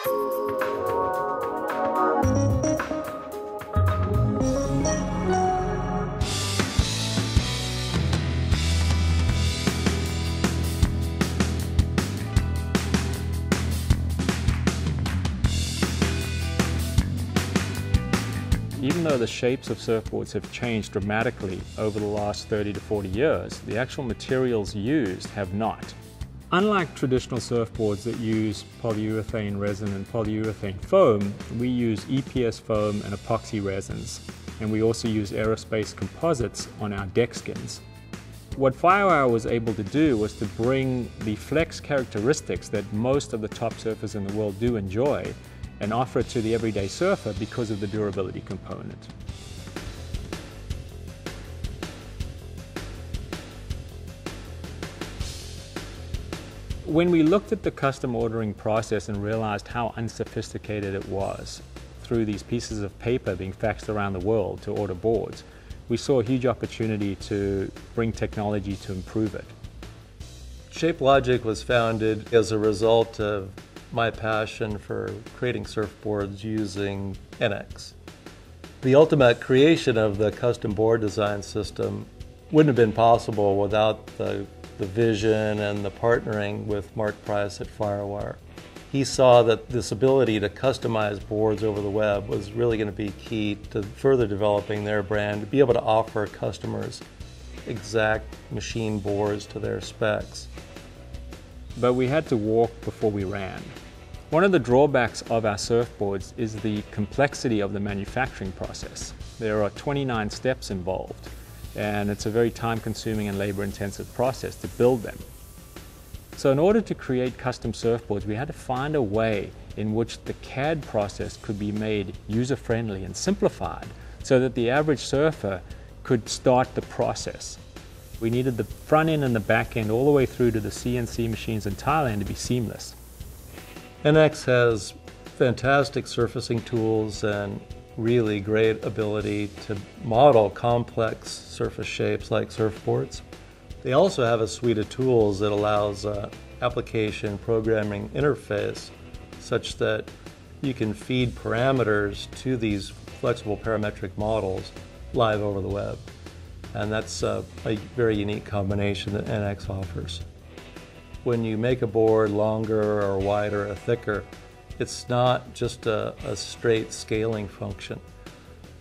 Even though the shapes of surfboards have changed dramatically over the last 30 to 40 years, the actual materials used have not. Unlike traditional surfboards that use polyurethane resin and polyurethane foam, we use EPS foam and epoxy resins, and we also use aerospace composites on our deck skins. What Firewire was able to do was to bring the flex characteristics that most of the top surfers in the world do enjoy and offer it to the everyday surfer because of the durability component. When we looked at the custom ordering process and realized how unsophisticated it was through these pieces of paper being faxed around the world to order boards, we saw a huge opportunity to bring technology to improve it. ShapeLogic was founded as a result of my passion for creating surfboards using NX. The ultimate creation of the custom board design system wouldn't have been possible without the vision and the partnering with Mark Price at Firewire. He saw that this ability to customize boards over the web was really going to be key to further developing their brand, to be able to offer customers exact machine boards to their specs. But we had to walk before we ran. One of the drawbacks of our surfboards is the complexity of the manufacturing process. There are 29 steps involved, and it's a very time-consuming and labor-intensive process to build them. So in order to create custom surfboards, we had to find a way in which the CAD process could be made user-friendly and simplified so that the average surfer could start the process. We needed the front end and the back end all the way through to the CNC machines in Thailand to be seamless. NX has fantastic surfacing tools and really great ability to model complex surface shapes like surfboards. They also have a suite of tools that allows application programming interface such that you can feed parameters to these flexible parametric models live over the web. And that's a very unique combination that NX offers. When you make a board longer or wider or thicker, it's not just a straight scaling function.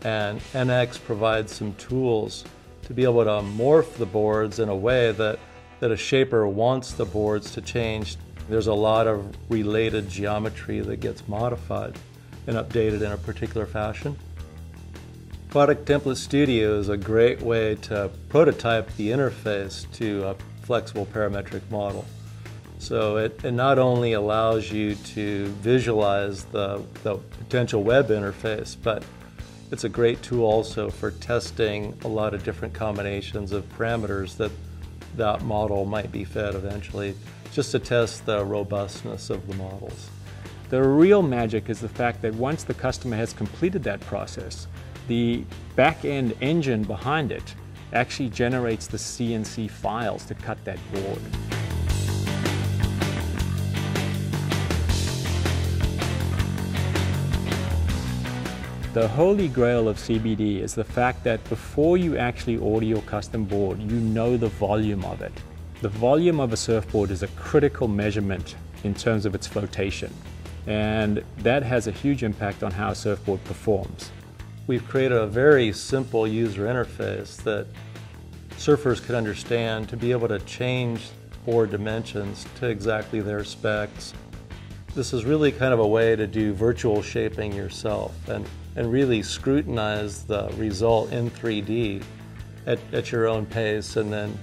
And NX provides some tools to be able to morph the boards in a way that a shaper wants the boards to change. There's a lot of related geometry that gets modified and updated in a particular fashion. Product Template Studio is a great way to prototype the interface to a flexible parametric model. So it not only allows you to visualize the potential web interface, but it's a great tool also for testing a lot of different combinations of parameters that model might be fed eventually, just to test the robustness of the models. The real magic is the fact that once the customer has completed that process, the back-end engine behind it actually generates the CNC files to cut that board. The holy grail of CBD is the fact that before you actually order your custom board, you know the volume of it. The volume of a surfboard is a critical measurement in terms of its flotation, and that has a huge impact on how a surfboard performs. We've created a very simple user interface that surfers can understand to be able to change board dimensions to exactly their specs. This is really kind of a way to do virtual shaping yourself and really scrutinize the result in 3D at your own pace, and then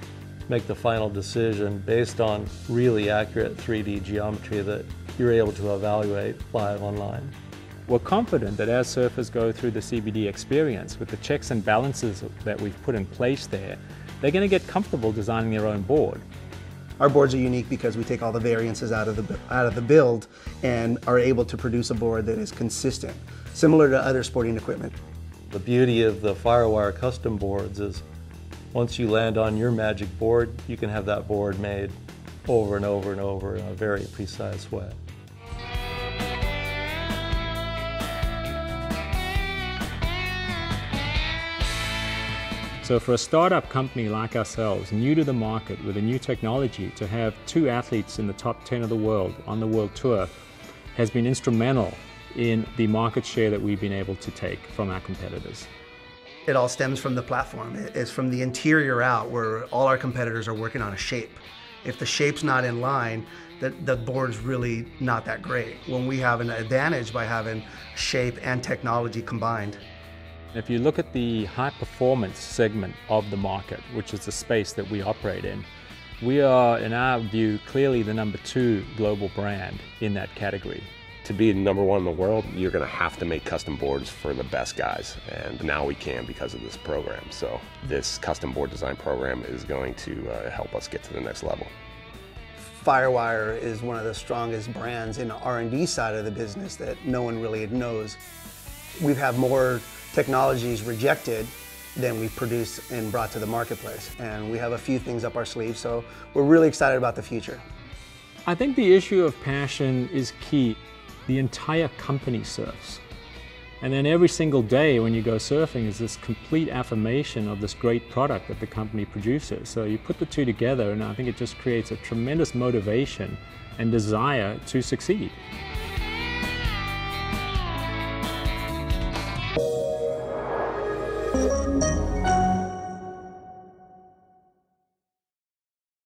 make the final decision based on really accurate 3D geometry that you're able to evaluate live online. We're confident that as surfers go through the CBD experience, with the checks and balances that we've put in place there, they're going to get comfortable designing their own board. Our boards are unique because we take all the variances out of the build and are able to produce a board that is consistent, similar to other sporting equipment. The beauty of the Firewire custom boards is once you land on your magic board, you can have that board made over and over and over in a very precise way. So for a startup company like ourselves, new to the market with a new technology, to have 2 athletes in the top 10 of the world on the world tour has been instrumental in the market share that we've been able to take from our competitors. It all stems from the platform. It's from the interior out, where all our competitors are working on a shape. If the shape's not in line, the board's really not that great. When we have an advantage by having shape and technology combined. If you look at the high performance segment of the market, which is the space that we operate in, we are, in our view, clearly the number 2 global brand in that category. To be number 1 in the world, you're going to have to make custom boards for the best guys, and now we can because of this program. So this custom board design program is going to help us get to the next level. Firewire is one of the strongest brands in the R&D side of the business that no one really knows. We've had more technologies rejected than we've produced and brought to the marketplace, and we have a few things up our sleeve, so we're really excited about the future. I think the issue of passion is key. The entire company surfs. And then every single day when you go surfing is this complete affirmation of this great product that the company produces. So you put the 2 together, and I think it just creates a tremendous motivation and desire to succeed.